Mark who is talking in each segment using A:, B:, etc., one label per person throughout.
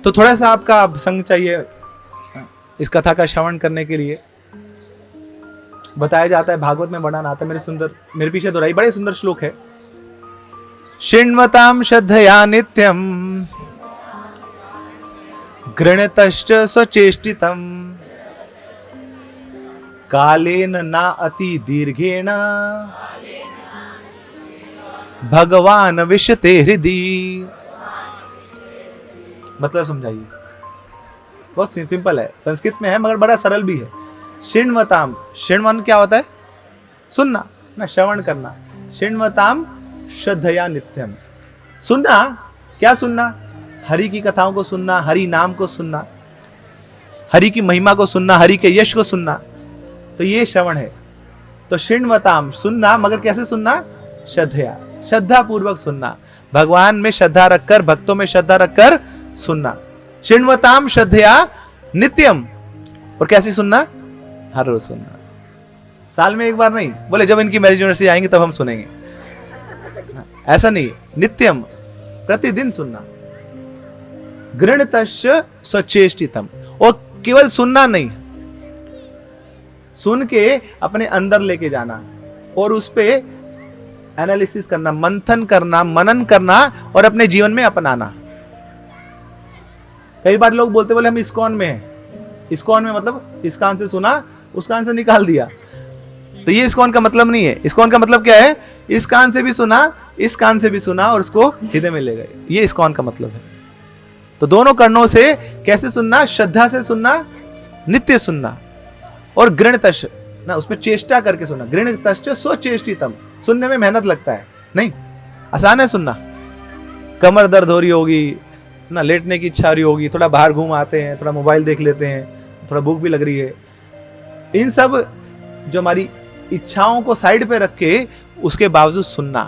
A: तो थोड़ा सा आपका संग चाहिए इस कथा का श्रवण करने के लिए। बताया जाता है, भागवत में वर्णन आता है, मेरे पीछे दोहराई, बड़े सुंदर श्लोक है। शृण्वतां श्रद्धया नित्यं गृणतश्च स्वचेष्टितं कालेन ना अति दीर्घेण भगवान विशते हृदि। मतलब समझाइए, बहुत सिंपल है, संस्कृत में है मगर बड़ा सरल भी है। शृण्वताम, शृण्वन क्या होता है? सुनना ना, श्रवण करना। शृण्वताम श्रद्धया नित्यम, सुनना। क्या सुनना? हरि की कथाओं को सुनना, हरि नाम को सुनना, हरि की महिमा को सुनना, हरि के यश को सुनना, तो ये श्रवण है। तो शृण्वताम, सुनना, मगर कैसे सुनना? श्रद्धया, श्रद्धा पूर्वक सुनना, भगवान में श्रद्धा रखकर, भक्तों में श्रद्धा रखकर सुनना। शृण्वताम श्रद्धया नित्यम, और कैसे सुनना? हर रोज सुनना, साल में एक बार नहीं, बोले जब इनकी मैरिज यूनिवर्सिटी आएंगे तब हम सुनेंगे, ऐसा नहीं, नित्यम, प्रतिदिन सुनना। गृणतश्च स्वचेष्टितम, और केवल सुनना नहीं, सुन के अपने अंदर लेके जाना और उस पे एनालिसिस करना, मंथन करना, मनन करना और अपने जीवन में अपनाना। कई बार लोग बोलते, बोले हम इस्कॉन में हैं। इस्कॉन में मतलब इस कान से सुना, उस कान से निकाल दिया, तो ये इस्कॉन का मतलब नहीं है। इस्कॉन का मतलब क्या है? इस कान से भी सुना, इस कान से भी सुना और उसको हृदय में ले गए, ये इस्कॉन का मतलब है। तो दोनों कर्णों से कैसे सुनना? श्रद्धा से सुनना, नित्य सुनना, और गृणतश्च ना, उसमें चेष्टा करके सुनना। गृणतश्च स्वचेष्टितम, सुनने में मेहनत लगता है, नहीं आसान है सुनना। कमर दर्द हो रही होगी ना, लेटने की इच्छा रही होगी, थोड़ा बाहर घूम आते हैं, थोड़ा मोबाइल देख लेते हैं, थोड़ा भूख भी लग रही है, इन सब जो हमारी इच्छाओं को साइड पे रख के उसके बावजूद सुनना,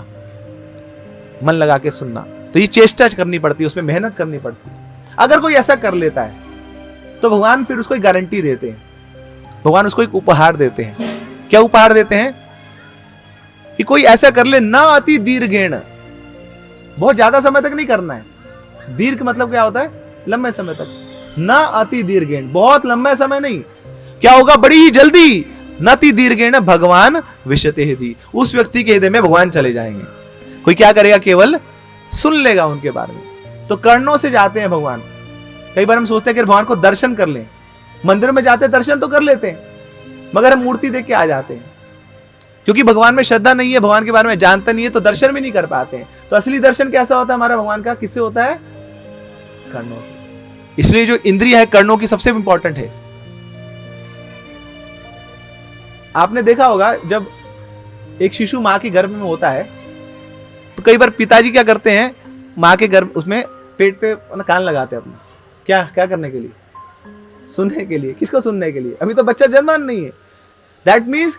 A: मन लगा के सुनना, तो ये चेष्टा करनी पड़ती है, उसमें मेहनत करनी पड़ती है। अगर कोई ऐसा कर लेता है तो भगवान फिर उसको एक गारंटी देते हैं, भगवान उसको एक उपहार देते हैं। क्या उपहार देते हैं? कि कोई ऐसा कर ले, ना अति दीर्घेण, बहुत ज्यादा समय तक नहीं करना है। दीर्घ मतलब क्या होता है? लंबे समय तक। ना अति दीर्घेण, बहुत लंबे समय नहीं। क्या होगा? बड़ी ही जल्दी, नति दीर्घेण भगवान विशते हृदि, उस व्यक्ति के हृदय में भगवान चले जाएंगे। कोई क्या करेगा? केवल सुन लेगा उनके बारे में। तो कर्णों से जाते हैं भगवान। कई बार हम सोचते हैं कि भगवान को दर्शन कर लें, मंदिर में जाते दर्शन तो कर लेते हैं, मगर हम मूर्ति देख के आ जाते हैं, क्योंकि भगवान में श्रद्धा नहीं है, भगवान के बारे में जानते नहीं है, तो दर्शन भी नहीं कर पाते हैं। तो असली दर्शन कैसा होता है हमारा भगवान का? किससे होता है? कर्णों से। इसलिए जो इंद्रिय है कर्णों की सबसे इंपॉर्टेंट है। आपने देखा होगा जब एक शिशु मां के गर्भ में होता है तो कई बार पिताजी क्या करते हैं, मां के गर्भ उसमें पेट पे कान लगाते हैं अपना। क्या क्या करने के लिए? सुनने के लिए। किसको सुनने के लिए? अभी तो बच्चा जन्मा नहीं है। दैट मीन्स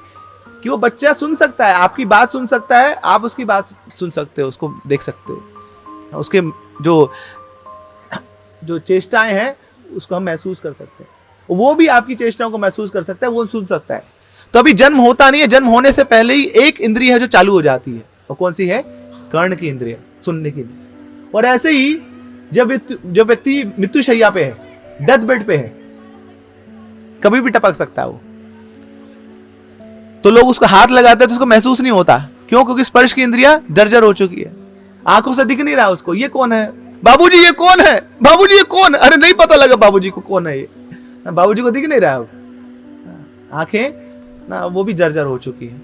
A: कि वो बच्चा सुन सकता है, आपकी बात सुन सकता है, आप उसकी बात सुन सकते हो, उसको देख सकते हो, उसके जो चेष्टाएं हैं उसको हम महसूस कर सकते हैं, वो भी आपकी चेष्टाओं को महसूस कर सकता है, वो सुन सकता है। तो अभी जन्म होता नहीं है, जन्म होने से पहले ही एक इंद्रिय है जो चालू हो जाती है, और कौन सी है? कर्ण की इंद्रिय, सुनने की इंद्रिय। और ऐसे ही जब व्यक्ति मृत्युशैया पे है, डेथ बेड पे है, कभी भी टपक सकता है वो, तो लोग उसको हाथ लगाते हैं तो उसको महसूस नहीं होता। क्यों? क्योंकि स्पर्श की इंद्रिया जर्जर हो चुकी है, आंखों से दिख नहीं रहा उसको। ये कौन है? बाबूजी ये कौन है? बाबूजी ये कौन? अरे नहीं पता लगा बाबूजी को कौन है ये, बाबूजी को दिख नहीं रहा है, आंखें ना वो भी जर्जर हो चुकी है।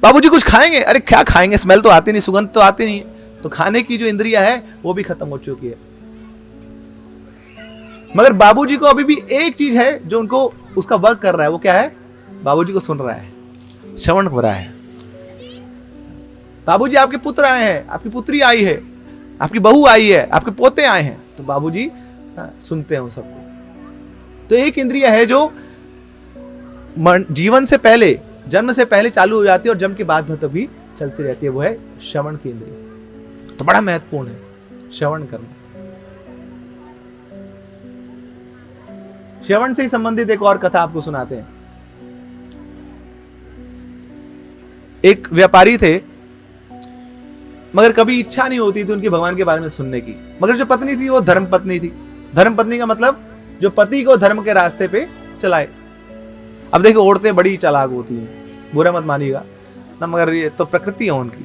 A: बाबूजी कुछ खाएंगे? अरे क्या खाएंगे, स्मेल तो आती नहीं, सुगंध तो आती नहीं, तो खाने की जो इंद्रिया है वो भी खत्म हो चुकी है। मगर बाबूजी को अभी भी एक चीज है जो उनको उसका वर्क कर रहा है, वो क्या है? बाबूजी को सुन रहा है, श्रवण हो रहा है। बाबूजी आपके पुत्र आए हैं, आपकी पुत्री आई है, आपकी बहू आई है, आपके पोते आए हैं, तो बाबूजी सुनते हैं उन सबको। तो एक इंद्रिय है जो जीवन से पहले, जन्म से पहले चालू हो जाती है और जन्म के बाद में तभी चलती रहती है, वो है श्रवण की इंद्रिय। तो बड़ा महत्वपूर्ण है श्रवण करना। श्रवण से ही संबंधित एक और कथा आपको सुनाते हैं। एक व्यापारी थे, मगर कभी इच्छा नहीं होती थी उनकी भगवान के बारे में सुनने की। मगर जो पत्नी थी वो धर्म पत्नी थी। धर्म पत्नी का मतलब जो पति को धर्म के रास्ते पे चलाए। अब देखो औरतें बड़ी चालाक होती हैं, बुरा मत मानिएगा ना, मगर ये तो प्रकृति है उनकी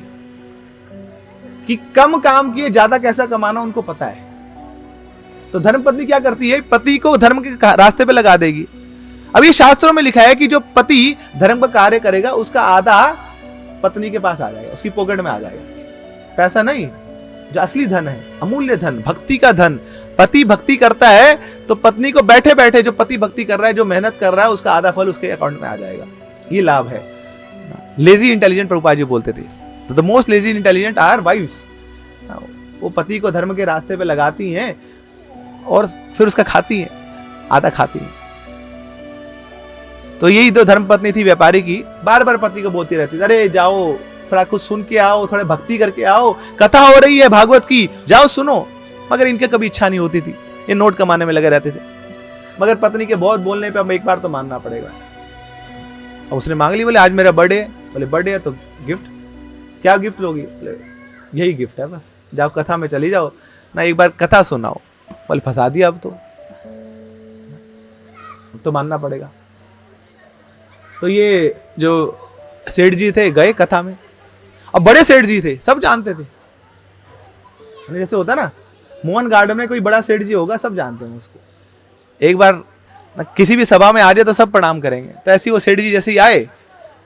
A: कि कम काम किए ज्यादा कैसा कमाना उनको पता है। तो धर्म पत्नी क्या करती है, पति को धर्म के रास्ते पे लगा देगी। अब ये शास्त्रों में लिखा है कि जो पति धर्म का कार्य करेगा उसका आधा पत्नी के पास आ जाएगा, उसकी पॉकेट में आ जाएगा। पैसा नहीं, जो असली धन है, अमूल्य धन, भक्ति का धन। पति भक्ति करता है तो पत्नी को बैठे बैठे, जो पति भक्ति कर रहा है, जो मेहनत कर रहा है, उसका आधा फल उसके अकाउंट में आ जाएगा। ये लाभ है। लेजी इंटेलिजेंट प्रभुपाद जी बोलते थे, तो the most lazy intelligent are wifes. वो पति को धर्म के रास्ते पे लगाती हैं और फिर उसका खाती हैं, आधा खाती हैं। तो यही तो धर्म पत्नी थी व्यापारी की, बार बार पति को बोलती रहती, अरे जाओ थोड़ा कुछ सुन के आओ, थोड़ा भक्ति करके आओ, कथा हो रही है भागवत की, जाओ सुनो। मगर इनके कभी इच्छा नहीं होती थी, ये नोट कमाने में लगे रहते थे। मगर पत्नी के बहुत बोलने पे अब एक बार तो मानना पड़ेगा। अब उसने मांग ली, बोले आज मेरा बर्थडे है। बोले बर्थडे है तो गिफ्ट, क्या गिफ्ट लोगी? बोले यही गिफ्ट है बस, जाओ कथा में चली जाओ ना, एक बार कथा सुनाओ। बोले फंसा दिया, अब तो मानना पड़ेगा। तो ये जो सेठ जी थे गए कथा में। अब बड़े सेठ जी थे, सब जानते थे। जैसे होता ना मोहन गार्डन में कोई बड़ा सेठ जी होगा, सब जानते हैं उसको। एक बार किसी भी सभा में आ जाए तो सब प्रणाम करेंगे। तो ऐसे वो सेठ जी जैसे ही आए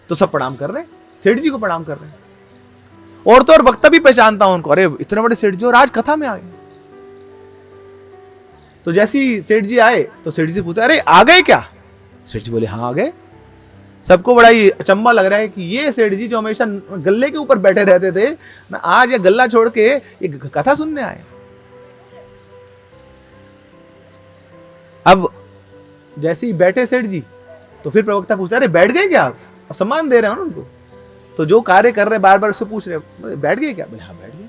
A: तो सब प्रणाम कर रहे हैं, सेठ जी को प्रणाम कर रहे हैं। और तो और वक्ता भी पहचानता हूं उनको, अरे इतने बड़े सेठ जी और आज कथा में आ गए। तो जैसे ही सेठ जी आए तो सेठ जी से पूछा, अरे आ गए क्या? सेठ जी बोले हाँ आ गए। सबको बड़ा ही अचंभा लग रहा है कि ये सेठ जी जो हमेशा गल्ले के ऊपर बैठे रहते थे ना, आज ये गल्ला छोड़ के ये कथा सुनने आए। अब जैसे ही बैठे सेठ जी तो फिर प्रवक्ता पूछता, अरे बैठ गए क्या आप? अब सम्मान दे रहे हैं उनको। तो जो कार्य कर रहे बार बार उससे पूछ रहे, बैठ गए क्या? बोले हाँ बैठ गए।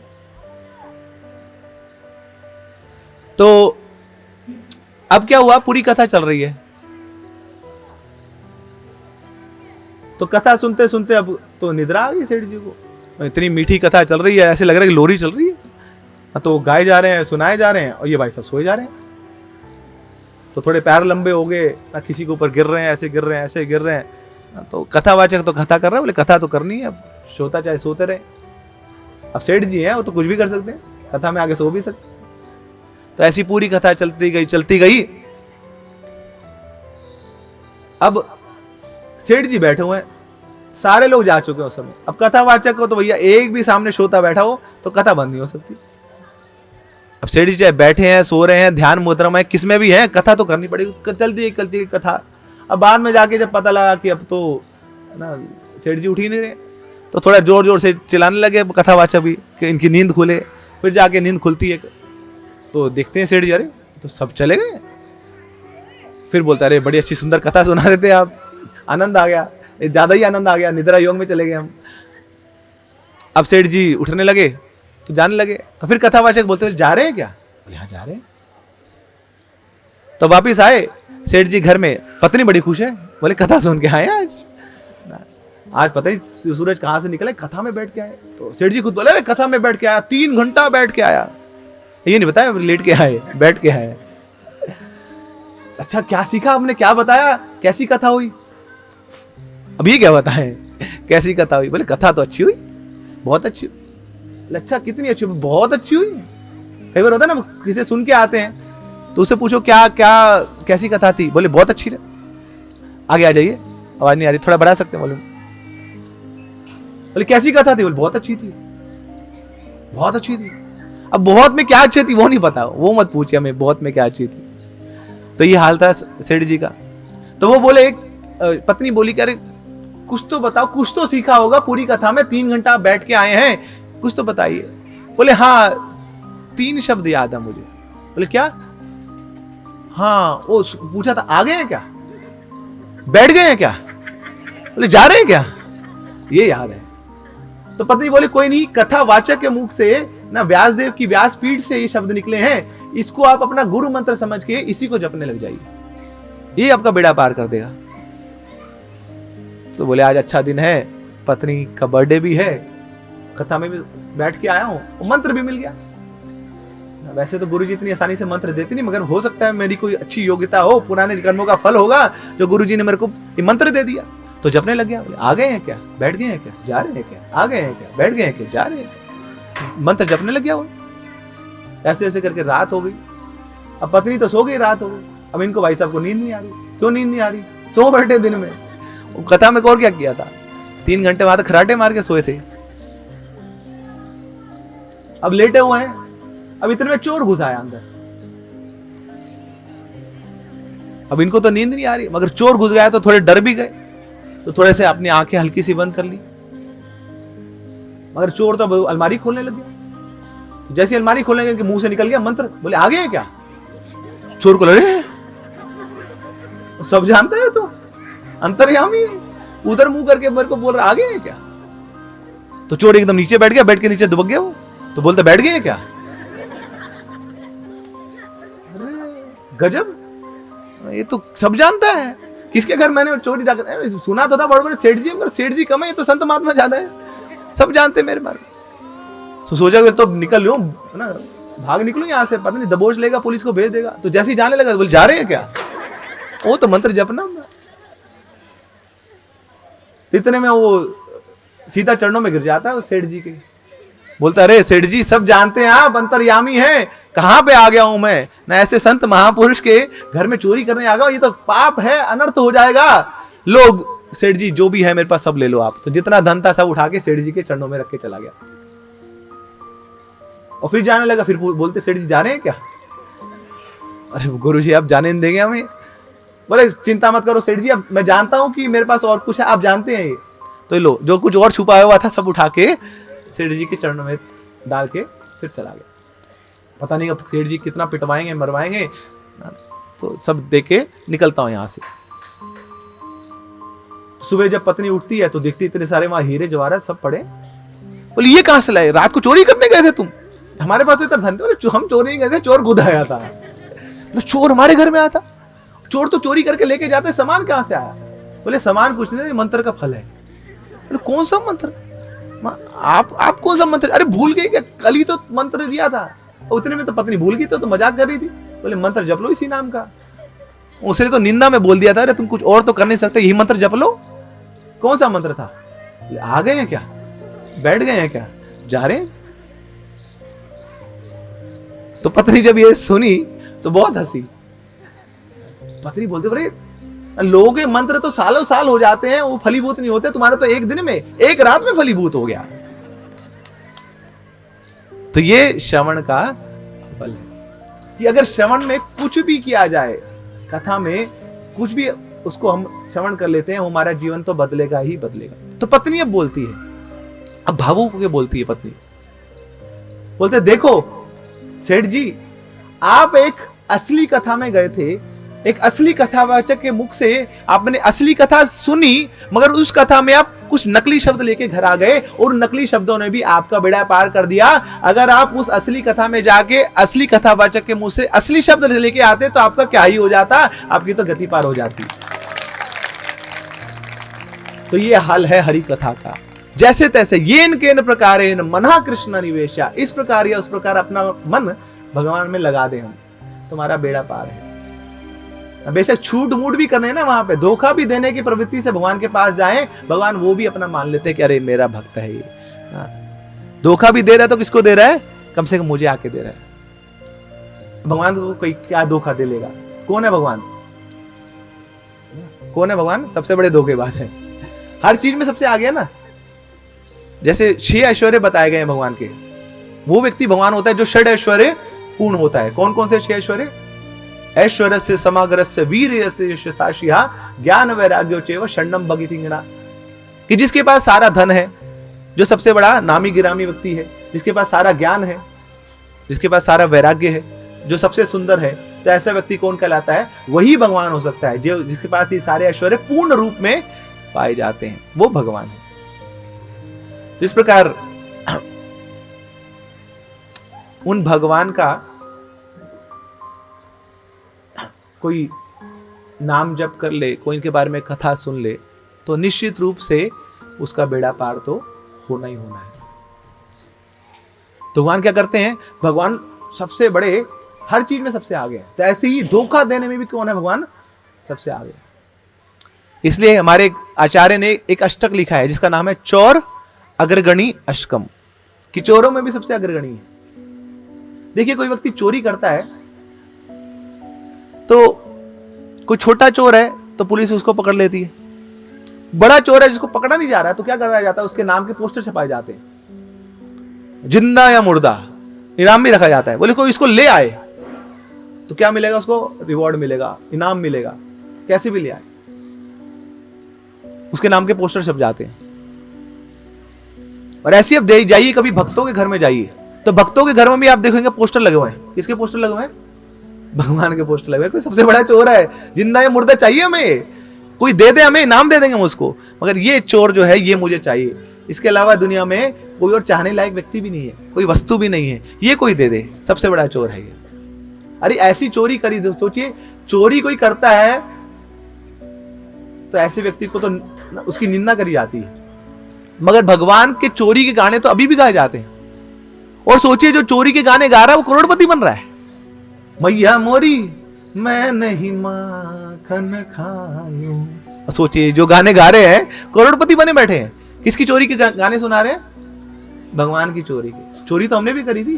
A: तो अब क्या हुआ, पूरी कथा चल रही है। तो कथा सुनते सुनते अब तो निद्रा आ गई सेठ जी को। इतनी मीठी कथा चल रही है, ऐसे लग रहा है कि लोरी चल रही है। तो गाए जा रहे हैं, सुनाए जा रहे हैं, और ये भाई सब सोए जा रहे हैं। तो थोड़े पैर लंबे हो गए ना, किसी के ऊपर गिर रहे हैं, ऐसे गिर रहे हैं, ऐसे गिर रहे हैं। तो कथावाचक तो कथा कर रहे हैं, बोले कथा तो करनी है, अब सोता चाहे सोते रहे। अब सेठ जी हैं, वो तो कुछ भी कर सकते हैं, कथा में आगे सो भी सकते। तो ऐसी पूरी कथा चलती गई चलती गई। अब सेठ जी बैठे हुए हैं, सारे लोग जा चुके हैं उस समय। अब कथावाचक को तो भैया एक भी सामने श्रोता बैठा हो तो कथा बंद नहीं हो सकती। अब सेठ जी चाहे बैठे हैं, सो रहे हैं, ध्यान मुद्रा में किस में भी है, कथा तो करनी पड़ेगी। चलती है कथा। अब बाद में जाके जब पता लगा कि अब तो ना सेठ जी उठ ही नहीं रहे, तो थोड़ा जोर जोर से चिल्लाने लगे कथावाचक भी कि इनकी नींद खुले। फिर जाके नींद खुलती है तो देखते हैं सेठ जी, अरे तो सब चले गए। फिर बोलता, अरे बड़ी अच्छी सुंदर कथा सुना रहे थे आप, आनंद आ गया, ज्यादा ही आनंद आ गया, निद्रा योग में चले गए हम। अब सेठ जी उठने लगे तो जाने लगे। तो फिर कथावाचक बोलते, जा रहे हैं क्या? बोले हाँ जा रहे हैं। तो वापिस आए सेठ जी घर में, पत्नी बड़ी खुश है, बोले कथा सुन के आए आज पता ही सूरज कहां से निकला, कथा में बैठ के आए। तो सेठ जी खुद बोले, अरे कथा में बैठ के आया, 3 घंटा बैठ के आया। ये नहीं बताया लेट के आए, बैठ के आए। अच्छा क्या सीखा आपने, क्या बताया, कैसी कथा हुई? अब ये क्या बताएं कैसी कथा हुई? बोले कथा तो अच्छी हुई, बहुत अच्छी हुई। अच्छा कितनी अच्छी हुई? बहुत अच्छी हुई। कई बार होता है ना, किसी सुन के आते हैं तो उससे पूछो क्या क्या कैसी कथा थी? बोले बहुत अच्छी है। आगे आ जाइए, आवाज नहीं आ रही, थोड़ा बढ़ा सकते हैं बोले। बोले कैसी कथा थी? बोले बहुत अच्छी थी, बहुत अच्छी थी। अब बहुत में क्या अच्छी थी वो नहीं पता, वो मत पूछिए हमें बहुत में क्या अच्छी थी। तो ये हाल था सेठ जी का। तो वो बोले, पत्नी बोली कि अरे कुछ तो बताओ, कुछ तो सीखा होगा पूरी कथा में, 3 घंटा बैठ के आए हैं, कुछ तो बताइए। बोले हाँ 3 शब्द याद है मुझे। बोले क्या? हाँ वो पूछा था आ गए हैं क्या, बैठ गए हैं क्या, बोले जा रहे हैं क्या, ये याद है। तो पत्नी बोले कोई नहीं, कथावाचक के मुख से ना व्यासदेव की व्यासपीठ से ये शब्द निकले हैं, इसको आप अपना गुरु मंत्र समझ के इसी को जपने लग जाइए, ये आपका बेड़ा पार कर देगा। तो बोले आज अच्छा दिन है, पत्नी का बर्थडे भी है कथा में भी बैठ के आया हूँ, मंत्र भी मिल गया। वैसे तो गुरुजी इतनी आसानी से मंत्र देते नहीं, मगर हो सकता है मेरी कोई अच्छी योग्यता हो, पुराने कर्मों का फल होगा जो गुरुजी ने मेरे को ये मंत्र दे दिया। तो जपने लग गया। आ गए हैं क्या, बैठ गए हैं क्या, जा रहे हैं क्या, आ गए हैं क्या, बैठ गए हैं क्या, जा रहे हैं क्या, मंत्र जपने लग गया वो। ऐसे ऐसे करके रात हो गई। अब पत्नी तो सो गई, रात हो गई। अब इनको भाई साहब को नींद नहीं आ रही। क्यों नींद नहीं आ रही? सो बैठे दिन में। कथा में और क्या किया था, 3 घंटे वहां तक खराटे मार के सोए थे। अब लेटे हुए हैं, अब इतने में चोर घुस आया अंदर। अब इनको तो नींद नहीं आ रही, मगर चोर घुस गया तो थोड़े डर भी गए, तो थोड़े से अपनी आंखें हल्की सी बंद कर ली। मगर चोर तो अलमारी खोलने लग गया। तो जैसे अलमारी खोलने के मुंह से निकल गया मंत्र, बोले आ गए क्या? चोर को लगे सब जानता है, तो अंतर्यामी है, उधर मुंह करके मेरे को बोल रहा आ गए हैं क्या? तो चोर एकदम नीचे बैठ गया, बैठ के नीचे दुबक गया वो। तो बोलते बैठ गए हैं क्या? गजब, ये तो सब जानता है। किसके घर मैंने चोरी डाकत सुना तो था, बड़े बड़े सेठ जी, मगर सेठ जी कम है, ये तो संत महात्मा ज्यादा है, सब जानते मेरे बारे में। तो सोचा तो निकल लूं ना, भाग निकलूं यहाँ से, पता नहीं दबोच लेगा, पुलिस को भेज देगा। तो जैसे ही जाने लगा बोले जा रहे हैं क्या? वो तो मंत्र जपना। इतने में वो सीधा चरणों में गिर जाता है उस सेठ जी के। बोलता अरे सेठ जी सब जानते हैं आप अंतर्यामी हैं, कहां पे आ गया हूं मैं ना, ऐसे संत महापुरुष के घर में चोरी करने आ गया, ये तो पाप है, अनर्थ हो जाएगा। लोग सेठ जी जो भी है मेरे पास सब ले लो आप। तो जितना धन था सब उठा के सेठ जी के चरणों में रख के चला गया। और फिर जाने लगा। फिर बोलते सेठ जी जा रहे हैं क्या? अरे गुरु जी आप जाने नहीं देंगे हमें। बोले चिंता मत करो सेठ जी, अब मैं जानता हूं कि मेरे पास और कुछ है, आप जानते हैं ये। तो लो जो कुछ और छुपाया हुआ था सब उठा के सेठ जी के चरणों में डाल के फिर चला गया। पता नहीं अब सेठ जी कितना पिटवाएंगे मरवाएंगे। तो सब दे के निकलता हूं यहां से। सुबह जब पत्नी उठती है तो देखती इतने सारे वहां हीरे जवाहरात सब पड़े। बोले ये कहां से लाए? रात को चोरी करने गए थे तुम? हमारे पास तो इतना धन था। हम चोरी नहीं गए थे, चोर खुद आया था। तो चोर हमारे घर में आया था? चोर तो चोरी करके लेके जाते, सामान कहां से आया? बोले सामान कुछ नहीं, मंत्र का फल है। बोले कौन सा मंत्र? आप कौन सा मंत्र? अरे भूल गए क्या? कल ही तो मंत्र दिया था। उतने में तो पत्नी भूल गई, तो मजाक कर रही थी। बोले मंत्र जप लो इसी नाम का। उसने तो निंदा में बोल दिया था, अरे तुम कुछ और तो कर नहीं सकते, यही मंत्र जप लो। कौन सा मंत्र था? आ गए हैं क्या, बैठ गए हैं क्या, जा रहे हैं? तो पत्नी जब ये सुनी तो बहुत हंसी। पत्नी बोलते अरे लोगों के मंत्र तो सालों साल हो जाते हैं, वो फलीभूत नहीं होते, तुम्हारा तो एक दिन में एक रात में फलीभूत हो गया। तो ये श्रवण का फल है कि अगर श्रवण में कुछ भी किया जाए, कथा में कुछ भी उसको हम श्रवण कर लेते हैं, हमारा जीवन तो बदलेगा ही बदलेगा। तो पत्नी अब बोलती है, अब भावुक होकर बोलती है पत्नी, बोलते देखो सेठ जी आप एक असली कथा में गए थे, एक असली कथावाचक के मुख से आपने असली कथा सुनी, मगर उस कथा में आप कुछ नकली शब्द लेके घर आ गए और नकली शब्दों ने भी आपका बेड़ा पार कर दिया। अगर आप उस असली कथा में जाके असली कथावाचक के मुंह से असली शब्द लेके आते तो आपका क्या ही हो जाता, आपकी तो गति पार हो जाती। तो ये हल है हरि कथा का। जैसे तैसे येन केन प्रकारेण मनः कृष्ण निवेशा, इस प्रकार या उस प्रकार अपना मन भगवान में लगा दे हम, तुम्हारा बेड़ा पार है। बेशक छूट मूट भी करने ना, वहां पे धोखा भी देने की प्रवृत्ति से भगवान के पास जाएं, भगवान वो भी अपना मान लेते हैं कि अरे मेरा भक्त है ये। धोखा भी दे रहा है तो किसको दे रहा है? कम से कम मुझे आके दे रहा है। भगवान को कोई क्या धोखा दे लेगा? कौन है भगवान? कौन है भगवान? सबसे बड़े धोखेबाज है, हर चीज में सबसे आगे है ना। जैसे 6 ऐश्वर्य बताए गए हैं भगवान के, वो व्यक्ति भगवान होता है जो षड ऐश्वर्य पूर्ण होता है। कौन कौन से 6 ऐश्वर्य? ऐश्वर्यस्य समग्रस्य वीर्यस्य यशसाशिहा ज्ञान वैराग्यो चैव षण्णम भगितिंगना, कि जिसके पास सारा धन है, जो सबसे बड़ा नामी गिरामी व्यक्ति है, जिसके पास सारा ज्ञान है, जिसके पास सारा वैराग्य है, जो सबसे सुंदर है, तो ऐसा व्यक्ति कौन कहलाता है? वही भगवान हो सकता है, जो जिसके पास ये सारे ऐश्वर्य पूर्ण रूप में पाए जाते हैं, वो भगवान है। जिस प्रकार उन भगवान का कोई नाम जप कर ले, कोई इनके बारे में कथा सुन ले, तो निश्चित रूप से उसका बेड़ा पार तो होना ही होना है। तो भगवान क्या करते हैं, भगवान सबसे बड़े, हर चीज में सबसे आगे हैं। तो ऐसे ही धोखा देने में भी कौन है, भगवान सबसे आगे। इसलिए हमारे आचार्य ने एक अष्टक लिखा है जिसका नाम है चोर अग्रगणी अष्टकम, कि चोरों में भी सबसे अग्रगणी है। देखिए कोई व्यक्ति चोरी करता है, तो कोई छोटा चोर है तो पुलिस उसको पकड़ लेती है, बड़ा चोर है जिसको पकड़ा नहीं जा रहा है तो क्या कराया जाता है, उसके नाम के पोस्टर छपाए जाते हैं, जिंदा या मुर्दा, इनाम भी रखा जाता है। बोले कोई इसको ले आए तो क्या मिलेगा, उसको रिवॉर्ड मिलेगा, इनाम मिलेगा, कैसे भी ले आए, उसके नाम के पोस्टर छप जाते हैं। और ऐसे अब जाइए कभी भक्तों के घर में जाइए, तो भक्तों के घर में भी आप देखेंगे पोस्टर लगे हुए हैं। किसके पोस्टर लगे हुए हैं, भगवान के पोस्टर लगे हुए। कोई सबसे बड़ा चोर है, जिंदा या मुर्दा चाहिए हमें, कोई दे दे हमें, इनाम दे देंगे हम उसको, मगर ये चोर जो है ये मुझे चाहिए। इसके अलावा दुनिया में कोई और चाहने लायक व्यक्ति भी नहीं है, कोई वस्तु भी नहीं है, ये कोई दे दे, सबसे बड़ा चोर है ये। अरे ऐसी चोरी करी, सोचिए चोरी कोई करता है तो ऐसे व्यक्ति को तो उसकी निंदा करी जाती है, मगर भगवान के चोरी के गाने तो अभी भी गाए जाते हैं। और सोचिए जो चोरी के गाने गा रहा है वो करोड़पति बन रहा है। मैया मोरी मैं नहीं माखन खायूं, सोचिए जो गाने गा रहे हैं करोड़पति बने बैठे हैं। किसकी चोरी के गाने सुना रहे हैं, भगवान की चोरी के। चोरी तो हमने भी करी थी,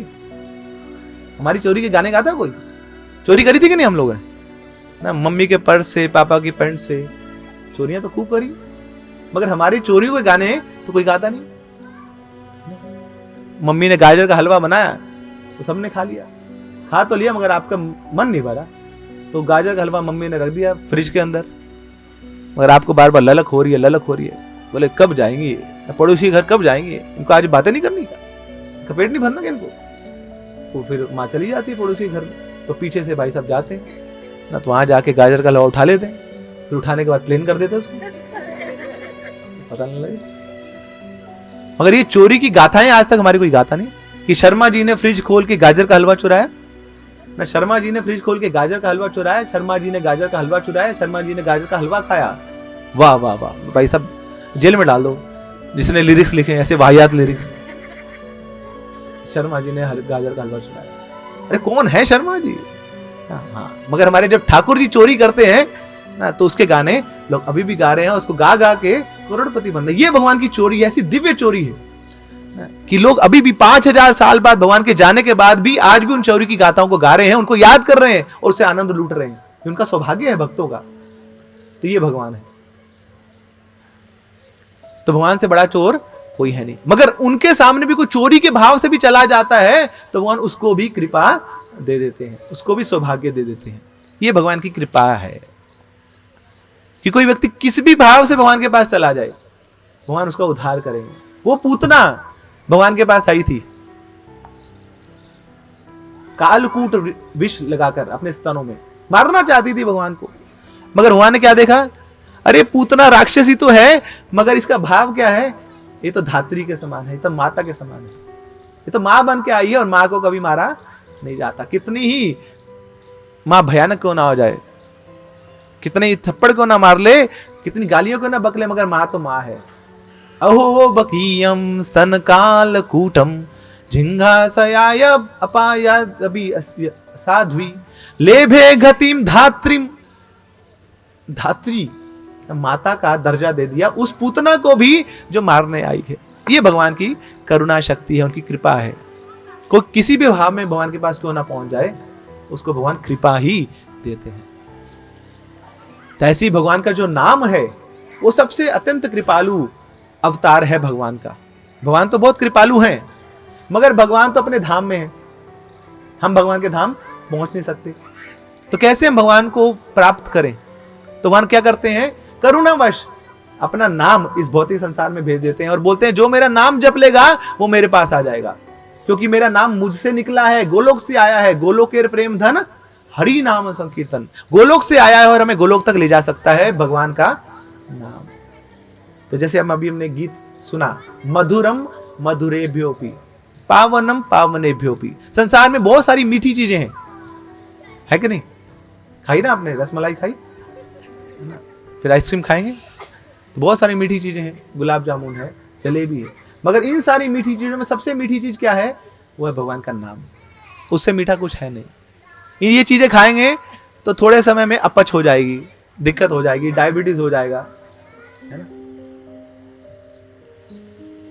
A: हमारी चोरी के गाने गाता कोई, चोरी करी थी कि नहीं हम लोगों ने ना, मम्मी के पर्स से, पापा की पैंट से, चोरियां तो खूब करी, मगर हमारी चोरियों के गाने तो कोई गाता नहीं। मम्मी ने गाजर का हलवा बनाया तो सबने खा लिया, खा तो लिया मगर आपका मन नहीं भरा, तो गाजर का हलवा मम्मी ने रख दिया फ्रिज के अंदर, मगर आपको बार बार ललक हो रही है, ललक हो रही है। बोले कब जाएंगे पड़ोसी घर, कब जाएंगे, इनको आज बातें नहीं करनी का, इनका पेट नहीं भरना क्या इनको। तो फिर माँ चली जाती है पड़ोसी घर में, तो पीछे से भाई साहब जाते हैं ना, तो वहां जाके गाजर का हलवा उठा लेते हैं, फिर उठाने के बाद प्लेन कर देते उसको, पता नहीं लगे। मगर ये चोरी की गाथाएं आज तक हमारी कोई गाथा नहीं कि शर्मा जी ने फ्रिज खोल के गाजर का हलवा चुराया, ना शर्मा जी ने फ्रिज खोल के गाजर का हलवा चुराया, शर्मा जी ने गाजर का हलवा चुराया, शर्मा जी ने गाजर का हलवा खाया। वाह वाह वाह, भाई साहब जेल में डाल दो जिसने लिरिक्स लिखे ऐसे वाहियात लिरिक्स, शर्मा जी ने गाजर का हलवा चुराया। अरे कौन है शर्मा जी, हाँ, मगर हमारे जब ठाकुर जी चोरी करते हैं ना तो उसके गाने लोग अभी भी गा रहे हैं, उसको गा गा के करोड़पति बन रहे। ये भगवान की चोरी, ऐसी दिव्य चोरी है कि लोग अभी भी 5000 साल बाद भगवान के जाने के बाद भी आज भी उन चोरी की गाथाओं को गा रहे हैं, उनको याद कर रहे हैं और उससे आनंद लूट रहे हैं। उनका सौभाग्य है भक्तों का। तो ये भगवान है। तो भगवान से बड़ा चोर कोई है नहीं, मगर उनके सामने भी कोई चोरी के भाव से भी चला जाता है तो भगवान उसको भी कृपा दे देते हैं, उसको भी सौभाग्य दे देते हैं। ये भगवान की कृपा है कि कोई व्यक्ति किसी भी भाव से भगवान के पास चला जाए, भगवान उसका उद्धार करेंगे। वो पूतना भगवान के पास आई थी, कालकूट विष लगाकर अपने स्तनों में मारना चाहती थी भगवान को, मगर भगवान ने क्या देखा, अरे पूतना राक्षसी तो है मगर इसका भाव क्या है, ये तो धात्री के समान है, ये तो माता के समान है, ये तो मां बन के आई है और मां को कभी मारा नहीं जाता। कितनी ही मां भयानक क्यों ना हो जाए, कितने ही थप्पड़ क्यों ना मार ले, कितनी गालियों क्यों ना बकले, मगर मां तो मां है। अहो बकीयम स्तन काल कूटम झिंघासयाय अपाया अभी साध्वी लेभे गतिम धात्रिम, धात्री माता का दर्जा दे दिया उस पूतना को भी जो मारने आई है। ये भगवान की करुणा शक्ति है, उनकी कृपा है। कोई किसी भी भाव में भगवान के पास क्यों ना पहुंच जाए, उसको भगवान कृपा ही देते हैं। तो ऐसी भगवान का जो नाम है वो सबसे अत्यंत कृपालु अवतार है भगवान का। भगवान तो बहुत कृपालु हैं, मगर भगवान तो अपने धाम में है, हम भगवान के धाम पहुंच नहीं सकते। तो कैसे हम भगवान को प्राप्त करें, तो भगवान क्या करते हैं, करुणावश अपना नाम इस भौतिक संसार में भेज देते हैं और बोलते हैं जो मेरा नाम जप लेगा वो मेरे पास आ जाएगा, क्योंकि मेरा नाम मुझसे निकला है, गोलोक से आया है। गोलोकेर प्रेम धन हरि नाम संकीर्तन, गोलोक से आया है और हमें गोलोक तक ले जा सकता है भगवान का नाम। तो जैसे हमने गीत सुना, मधुरम मधुरेभ्योपि पावनम पावनेभ्योपि। संसार में बहुत सारी मीठी चीजें हैं, है कि नहीं? खाई ना आपने, रसमलाई खाई ना, फिर आइसक्रीम खाएंगे, तो बहुत सारी मीठी चीजें हैं, गुलाब जामुन है, जलेबी है, मगर इन सारी मीठी चीजों में सबसे मीठी चीज क्या है, वो है भगवान का नाम। उससे मीठा कुछ है नहीं। ये चीजें खाएंगे तो थोड़े समय में अपच हो जाएगी, दिक्कत हो जाएगी, डायबिटीज हो जाएगा, है ना।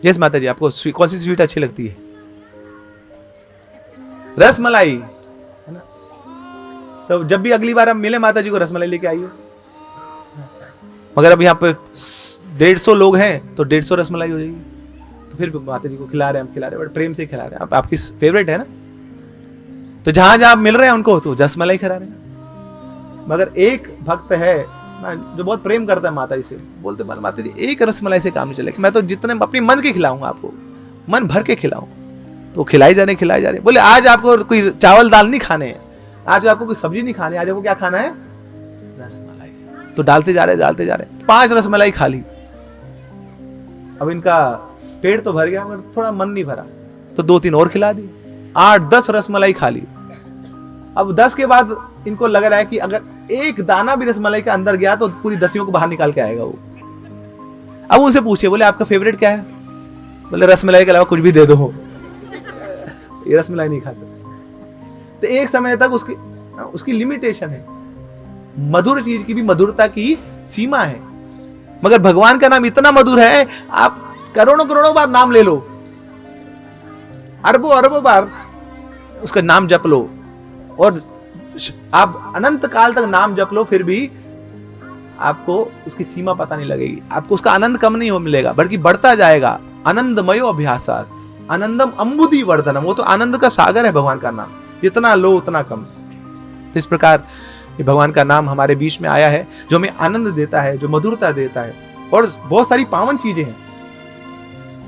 A: यस माता जी, आपको कौन सी स्वीट अच्छी लगती है? रस मलाई, है ना। तो जब भी अगली बार हम मिले माता जी को रस मलाई लेके आइए। मगर अब यहाँ पे 150 लोग हैं तो 150 रस मलाई हो जाएगी। तो फिर माता जी को खिला रहे हैं, हम खिला रहे हैं, बड़े प्रेम से खिला रहे हैं। आपकी फेवरेट है ना, तो जहां जहां मिल रहे हैं उनको तो रस मलाई खिला रहे हैं। मगर एक भक्त है ना जो बहुत प्रेम करता है माता जी से, बोलते माता जी एक रस मलाई से काम नहीं चलेगा, मैं तो जितने अपनी मन के खिलाऊंगा, आपको मन भर के खिलाऊंगा। तो खिलाई जा रहे। बोले आज आपको कोई चावल दाल नहीं खाने हैं, आज आपको कोई सब्जी नहीं खानी, आज आपको क्या खाना है? रसमलाई। तो डालते जा रहे 5 रसमलाई खा ली। अब इनका पेट तो भर गया मगर थोड़ा मन नहीं भरा, तो 2-3 और खिला दी। 8-10 रसमलाई खा ली। अब 10 के बाद इनको लग रहा है कि अगर एक दाना भी रसमलाई के अंदर गया तो पूरी 10 को बाहर निकाल के आएगा वो। अब उनसे पूछे, बोले आपका फेवरेट क्या है? बोले रसमलाई के अलावा कुछ भी दे दो, ये रसमलाई नहीं खा सकते। तो एक समय तक उसकी लिमिटेशन है। मधुर चीज की भी मधुरता की सीमा है। मगर भगवान का नाम इतना मधुर है, आप करोड़ों बार नाम ले लो, अरबों बार उसका नाम जप लो, और आप अनंत काल तक नाम जप लो, फिर भी आपको उसकी सीमा पता नहीं लगेगी। आपको उसका आनंद कम नहीं हो मिलेगा, बल्कि बढ़ता जाएगा। आनंदमयो अभ्यासात आनंदम अम्बुदी वर्धनम। वो तो आनंद का सागर है भगवान का नाम, जितना लो उतना कम। तो इस प्रकार ये भगवान का नाम हमारे बीच में आया है, जो हमें आनंद देता है, जो मधुरता देता है, और बहुत सारी पावन चीजें हैं।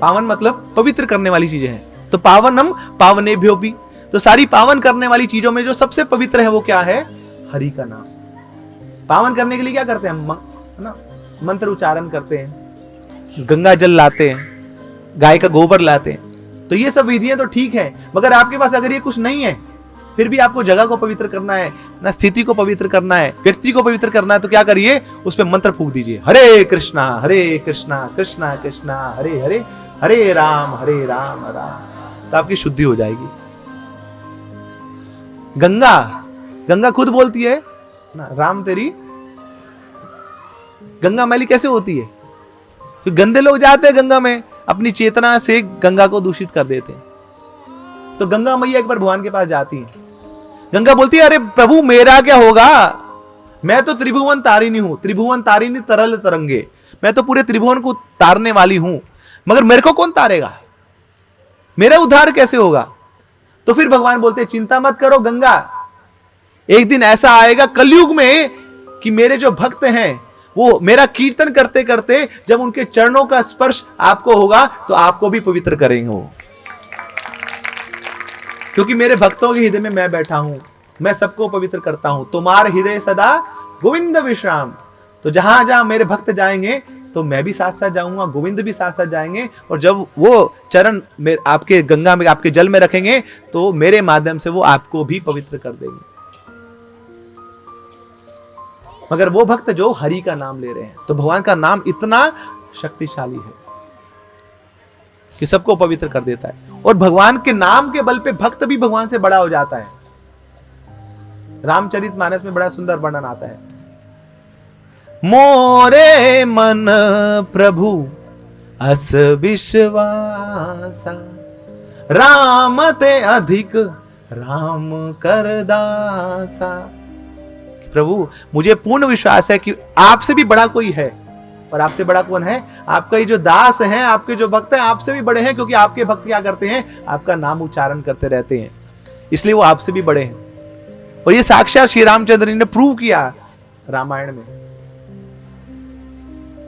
A: पावन मतलब पवित्र करने वाली चीजें हैं। तो पावनम पावनेभ्यो भी, तो सारी पावन करने वाली चीजों में जो सबसे पवित्र है वो क्या है? हरि का नाम। पावन करने के लिए क्या करते हैं हम? है ना, मंत्र उच्चारण करते हैं, गंगा जल लाते हैं, गाय का गोबर लाते हैं। तो ये सब विधियां तो ठीक है, मगर आपके पास अगर ये कुछ नहीं है, फिर भी आपको जगह को पवित्र करना है ना, स्थिति को पवित्र करना है, व्यक्ति को पवित्र करना है, तो क्या करिए? उस पर मंत्र फूंक दीजिए, हरे कृष्णा कृष्णा कृष्णा हरे हरे, हरे राम राम। तो आपकी शुद्धि हो जाएगी। गंगा खुद बोलती है ना, राम तेरी गंगा मैली कैसे होती है? तो गंदे लोग जाते हैं गंगा में, अपनी चेतना से गंगा को दूषित कर देते हैं। तो गंगा मैया एक बार भगवान के पास जाती है। गंगा बोलती है, अरे प्रभु मेरा क्या होगा, मैं तो त्रिभुवन तारिणी हूं, त्रिभुवन तारिणी तरल तरंगे, मैं तो पूरे त्रिभुवन को तारने वाली हूं, मगर मेरे को कौन तारेगा? मेरा उद्धार कैसे होगा? तो फिर भगवान बोलते हैं, चिंता मत करो गंगा, एक दिन ऐसा आएगा कलयुग में कि मेरे जो भक्त हैं वो मेरा कीर्तन करते करते जब उनके चरणों का स्पर्श आपको होगा तो आपको भी पवित्र करेंगे वो, क्योंकि मेरे भक्तों के हृदय में मैं बैठा हूं, मैं सबको पवित्र करता हूं। तुम्हारे हृदय सदा गोविंद विश्राम। तो जहां जहां मेरे भक्त जाएंगे तो मैं भी साथ साथ जाऊंगा, गोविंद भी साथ साथ जाएंगे, और जब वो चरण आपके गंगा में, आपके जल में रखेंगे तो मेरे माध्यम से वो आपको भी पवित्र कर देंगे। मगर वो भक्त जो हरि का नाम ले रहे हैं, तो भगवान का नाम इतना शक्तिशाली है कि सबको पवित्र कर देता है। और भगवान के नाम के बल पे भक्त भी भगवान से बड़ा हो जाता है। रामचरितमानस में बड़ा सुंदर वर्णन आता है, मोरे मन प्रभु अस विश्वासा, राम ते अधिक राम कर दासा। प्रभु मुझे पूर्ण विश्वास है कि आपसे भी बड़ा कोई है। और आपसे बड़ा कौन है? आपका ये जो दास हैं, आपके जो भक्त हैं, आपसे भी बड़े हैं, क्योंकि आपके भक्त क्या करते हैं? आपका नाम उच्चारण करते रहते हैं, इसलिए वो आपसे भी बड़े हैं। और ये साक्षात श्री रामचंद्र जी ने प्रूव किया रामायण में।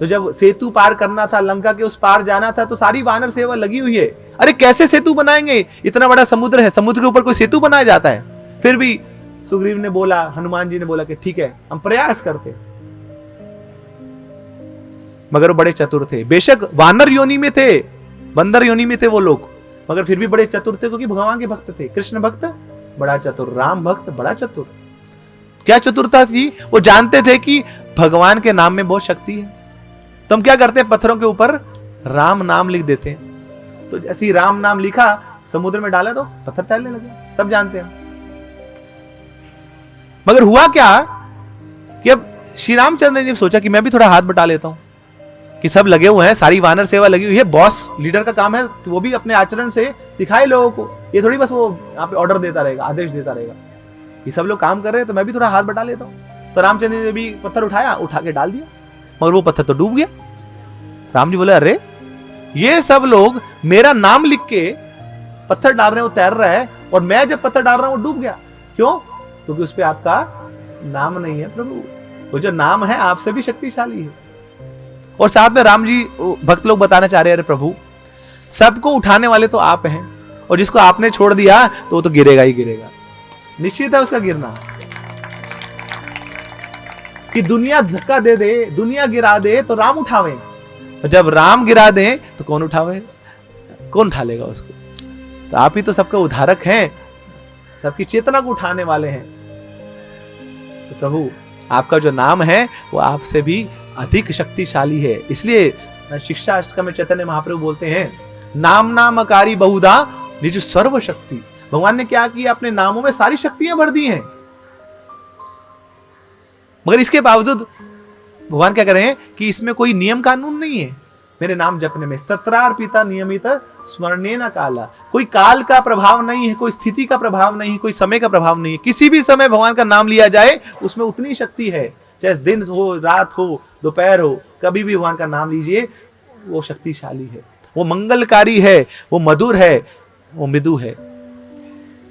A: तो जब सेतु पार करना था, लंका के उस पार जाना था, तो सारी वानर सेवा लगी हुई है। अरे कैसे सेतु बनाएंगे? इतना बड़ा समुद्र है, समुद्र के ऊपर कोई सेतु बनाया जाता है? फिर भी सुग्रीव ने बोला, हनुमान जी ने बोला कि ठीक है हम प्रयास करते। मगर वो बड़े चतुर थे। बेशक वानर योनि में थे, बंदर योनि में थे वो लोग, मगर फिर भी बड़े चतुर थे, क्योंकि भगवान के भक्त थे। कृष्ण भक्त बड़ा चतुर, राम भक्त बड़ा चतुर। क्या चतुरता थी? वो जानते थे कि भगवान के नाम में बहुत शक्ति है। तो हम क्या करते हैं? पत्थरों के ऊपर राम नाम लिख देते हैं। तो जैसे ही राम नाम लिखा, समुद्र में डाला तो पत्थर तैरने लगे, सब जानते हैं। मगर हुआ क्या कि अब श्री रामचंद्र ने सोचा कि मैं भी थोड़ा हाथ बटा लेता हूं, कि सब लगे हुए हैं, सारी वानर सेवा लगी हुई है, बॉस लीडर का काम है कि वो भी अपने आचरण से सिखाए लोगों को, ये थोड़ी बस वो यहाँ पे ऑर्डर देता रहेगा, आदेश देता रहेगा। ये सब लोग काम कर रहे हैं तो मैं भी थोड़ा हाथ बटा लेता हूँ। तो रामचंद्र ने भी पत्थर उठाया, उठा के डाल दिया, मगर वो पत्थर तो डूब गया। राम जी बोले अरे ये सब लोग मेरा नाम लिख के पत्थर डाल रहे हैं, वो तैर रहा है, और मैं जब पत्थर डाल रहा हूं वो डूब गया। क्यों? क्योंकि उस पर आपका नाम नहीं है प्रभु। वो जो नाम है आपसे भी शक्तिशाली है। और साथ में राम जी भक्त लोग बताना चाह रहे हैं, अरे प्रभु सबको उठाने वाले तो आप हैं, और जिसको आपने छोड़ दिया तो वो तो गिरेगा ही गिरेगा, निश्चित है उसका गिरना। कि दुनिया धक्का दे दे, दुनिया गिरा दे तो राम उठावे, और जब राम गिरा दे तो कौन उठावे, कौन उठा लेगा उसको? तो आप ही तो सबका उद्धारक हैं, सबकी चेतना को उठाने वाले हैं। तो प्रभु आपका जो नाम है वो आपसे भी अधिक शक्तिशाली है। इसलिए शिक्षा अष्टकम में चैतन्य महाप्रभु बोलते हैं, नाम नामकारी बहुधा निज सर्व शक्ति। भगवान ने क्या किया, अपने नामों में सारी शक्तियां भर दी हैं, मगर इसके बावजूद भगवान क्या कर रहे हैं कि इसमें कोई नियम कानून नहीं है मेरे नाम जपने में। तत्रार्पिता नियमित स्मरणेन काला, कोई काल का प्रभाव नहीं है, कोई स्थिति का प्रभाव नहीं, कोई समय का प्रभाव नहीं है। किसी भी समय भगवान का नाम लिया जाए उसमें उतनी शक्ति है, चाहे दिन हो, रात हो, दोपहर हो, कभी भी भगवान का नाम लीजिए, वो शक्तिशाली है, वो मंगलकारी है, वो मधुर है, वो मृदु है।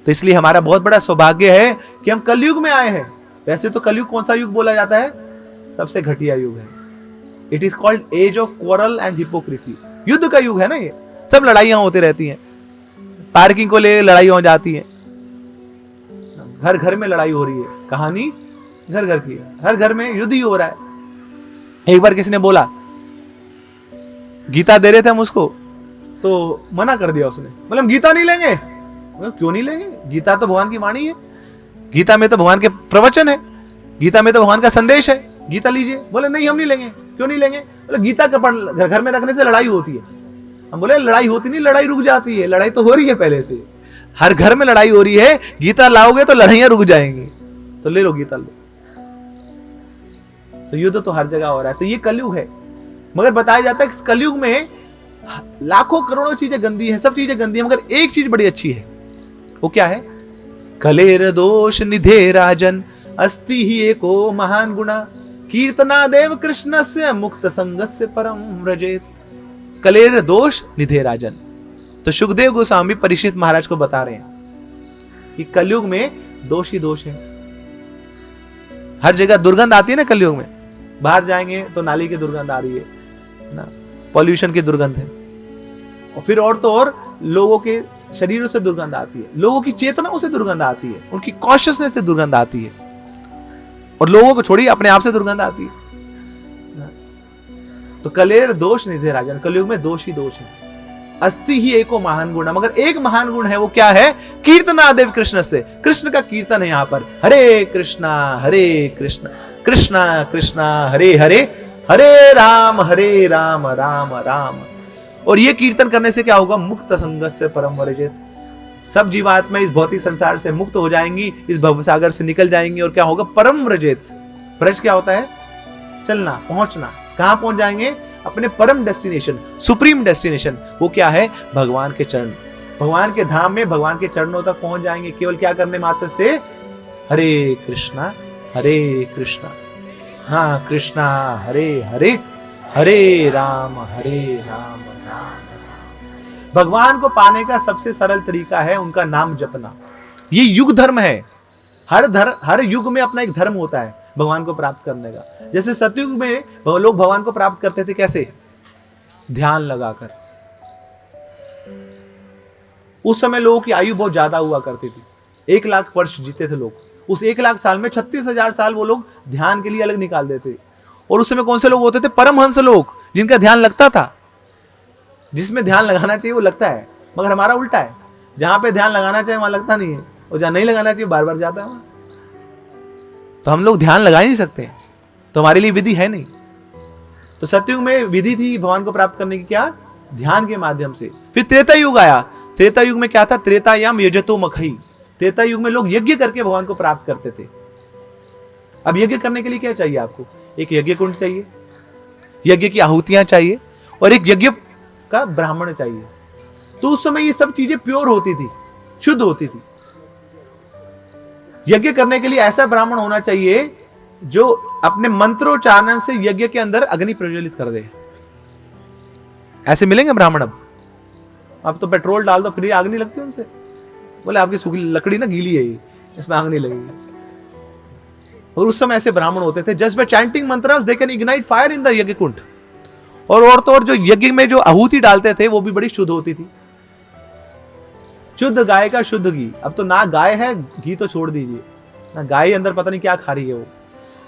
A: तो इसलिए हमारा बहुत बड़ा सौभाग्य है कि हम कलयुग में आए हैं। वैसे तो कलयुग कौन सा युग बोला जाता है? सबसे घटिया युग है। It is called age of quarrel and hypocrisy. युद्ध का युग है ना ये, सब लड़ाइयां होती रहती हैं, पार्किंग को ले लड़ाई हो जाती है, हर घर में लड़ाई हो रही है, कहानी घर घर की है, हर घर में युद्ध ही हो रहा है। एक बार किसी ने बोला, गीता दे रहे थे हम उसको, तो मना कर दिया उसने, मतलब गीता नहीं लेंगे। मतलब क्यों नहीं लेंगे? गीता तो भगवान की वाणी है, गीता में तो भगवान के प्रवचन है, गीता में तो भगवान का संदेश है, गीता लीजिए। बोले नहीं हम नहीं लेंगे। क्यों नहीं लेंगे? बोले गीता का घर में रखने से लड़ाई होती है। हम बोले लड़ाई होती नहीं, लड़ाई रुक जाती है। लड़ाई तो हो रही है पहले से, हर घर में लड़ाई हो रही है, गीता लाओगे तो लड़ाइयां रुक जाएंगी। तो ले लो गीता, लो। तो युद्ध तो हर जगह हो रहा है। तो ये कलयुग है, मगर बताया जाता है कि कलयुग में लाखों करोड़ों चीजें गंदी है, सब चीजें गंदी है, मगर एक चीज बड़ी अच्छी है। वो क्या है? कलेर दोष निधे राजन अस्ति ही एको महान गुणा कीर्तना देव कृष्ण से मुक्त संगस्य परम व्रजेत। कलेर दोष निधे राजन। तो सुखदेव गोस्वामी परीक्षित महाराज को बता रहे हैं कि कलयुग में दोष ही दोष है। हर जगह दुर्गंध आती है ना कलयुग में, बाहर जाएंगे तो नाली की दुर्गंध आ रही है ना, पॉल्यूशन की दुर्गंध है, और फिर और तो और लोगों के शरीरों से दुर्गंध आती है, लोगों की चेतनाओं से दुर्गंध आती है, उनकी कॉन्शियसनेस से दुर्गंध आती है, और लोगों को छोड़िए अपने आप से दुर्गंध आती है। तो कलेर दोष निधे राजन, कलयुग में दोष ही दोष है। अस्ति ही एको महान गुण, मगर एक महान गुण है, वो क्या है? कीर्तना देव कृष्ण से, कृष्ण का कीर्तन है। यहाँ पर हरे कृष्णा कृष्णा कृष्णा हरे हरे, हरे राम राम राम। और ये कीर्तन करने से क्या होगा? मुक्त संगस्य परम वर्जित। सब जीवात्मा इस भौतिक संसार से मुक्त हो जाएंगी, इस भवसागर से निकल जाएंगी, और क्या होगा? परम व्रजित। व्रज क्या होता है? चलना, पहुंचना। कहां पहुंच जाएंगे? अपने परम डेस्टिनेशन, सुप्रीम डेस्टिनेशन। वो क्या है? भगवान के चरण, भगवान के धाम में, भगवान के चरणों तक पहुंच जाएंगे केवल क्या करने मात्र से? हरे कृष्णा हाँ कृष्णा हरे हरे, हरे राम राम। भगवान को पाने का सबसे सरल तरीका है उनका नाम जपना। ये युग धर्म है। हर युग में अपना एक धर्म होता है भगवान को प्राप्त करने का। जैसे सतयुग में लोग भगवान को प्राप्त करते थे, कैसे? ध्यान लगाकर। उस समय लोगों की आयु बहुत ज्यादा हुआ करती थी, 1 लाख वर्ष जीते थे लोग। उस 1 लाख साल में 36,000 साल वो लोग ध्यान के लिए अलग निकाल देते। और उस समय कौन से लोग होते थे? परमहंस लोग, जिनका ध्यान लगता था। जिसमें ध्यान लगाना चाहिए वो लगता है, मगर हमारा उल्टा है, जहां पे ध्यान लगाना चाहिए वहां लगता नहीं है, और जहां नहीं लगाना चाहिए बार बार जाता है। तो हम लोग ध्यान लगा ही नहीं सकते, तो हमारे लिए विधि है नहीं। तो सतयुग में विधि थी भगवान को प्राप्त करने की, क्या? ध्यान के माध्यम से। फिर त्रेता युग आया। त्रेता युग में क्या था? त्रेतायाम यजतो मखई। त्रेता युग में लोग यज्ञ करके भगवान को प्राप्त करते थे। अब यज्ञ करने के लिए क्या चाहिए आपको? एक यज्ञ कुंड चाहिए, यज्ञ की आहुतियां चाहिए, और एक यज्ञ का ब्राह्मण चाहिए। तो उस समय ये सब चीजें प्योर होती थी, शुद्ध होती थी। यज्ञ करने के लिए ऐसा ब्राह्मण होना चाहिए जो अपने मंत्रोच्चारण से यज्ञ के अंदर अग्नि प्रज्वलित कर दे। ऐसे मिलेंगे ब्राह्मण अब तो पेट्रोल डाल दो फिर आग नहीं लगती उनसे। बोले आपकी सूखी लकड़ी ना गीली है, इसमें आग नहीं लगेगी। और उस समय ऐसे ब्राह्मण होते थे, just by chanting मंत्रस they can ignite fire in the यज्ञ कुंड। और तो और जो यज्ञ में जो आहुति डालते थे वो भी बड़ी शुद्ध होती थी। शुद्ध गाय का शुद्ध घी। अब तो ना गाय है, घी तो छोड़ दीजिए, ना गाय अंदर पता नहीं क्या खा रही है वो,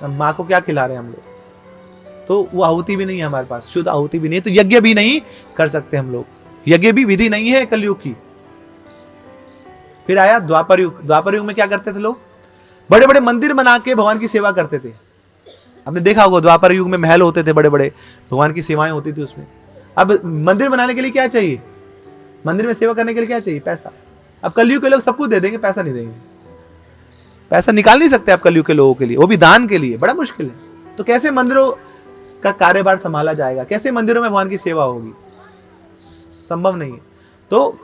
A: ना माँ को क्या खिला रहे हैं हम लोग। तो वो आहुति भी नहीं है हमारे पास, शुद्ध आहुति भी नहीं है, तो यज्ञ भी नहीं कर सकते हम लोग। यज्ञ भी विधि नहीं है कलयुग की। फिर आया द्वापर युग। द्वापर युग में क्या करते थे लोग? बड़े बड़े मंदिर बना के भगवान की सेवा करते थे। आपने देखा होगा द्वापर युग में महल होते थे बड़े बड़े, भगवान की सेवाएं होती थी उसमें। अब मंदिर बनाने के लिए क्या चाहिए? मंदिर में सेवा करने के लिए क्या चाहिए? पैसा। अब कलयुग के लोग सब कुछ दे देंगे, पैसा नहीं देंगे। पैसा निकाल नहीं सकते आप कलयुग के लोगों के लिए, वो भी दान के लिए, बड़ा मुश्किल है। तो कैसे मंदिरों का कार्यभार संभाला जाएगा? कैसे मंदिरों में भगवान की सेवा होगी? संभव नहीं है। तो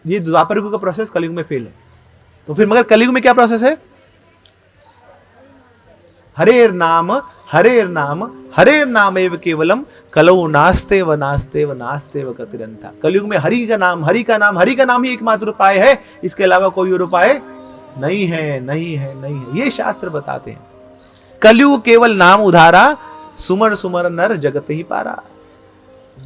A: ये द्वापर युग का प्रोसेस कलयुग में फेल है। तो फिर मगर कलयुग में क्या प्रोसेस है? हरेर नाम हरेर नाम एव केवलम कलौ नास्ते व नास्ते व नास्ते व गतिरन्था। कलयुग में हरि का नाम ही एकमात्र उपाय है, इसके अलावा कोई और उपाय नहीं है। ये शास्त्र बताते हैं। कलयुग केवल नाम उधारा, सुमर सुमर नर जगत ही पारा।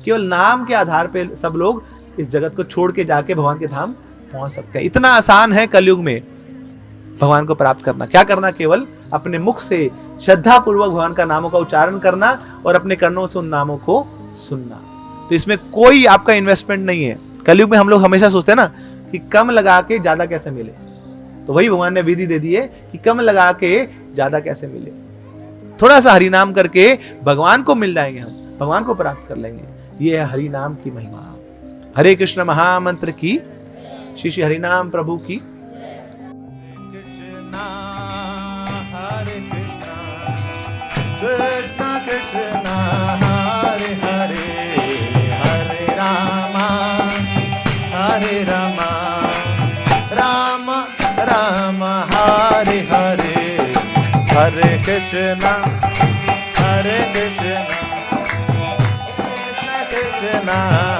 A: केवल नाम के आधार पे सब लोग इस जगत को छोड़ के जाके भगवान के धाम पहुंच सकते हैं। इतना आसान है कलयुग में भगवान को प्राप्त करना। क्या करना? केवल अपने मुख से श्रद्धा पूर्वक भगवान का नामों का उच्चारण करना और अपने कर्णों से उन नामों को सुनना। तो इसमें कोई आपका इन्वेस्टमेंट नहीं है। कलयुग में हम लोग हमेशा सोचते हैं ना कि कम लगा के ज्यादा कैसे मिले, तो वही भगवान ने विधि दे दी है कि कम लगा के ज्यादा कैसे मिले। थोड़ा सा हरि नाम करके भगवान को मिल जाएंगे, हम भगवान को प्राप्त कर लेंगे। ये है हरि नाम की महिमा। हरे कृष्ण महामंत्र की, श्री श्री हरिनाम प्रभु की। कृष्ण कृष्ण हरे हरे, हरे रामा राम राम हरे हरे, हरे कृष्ण कृष्ण कृष्ण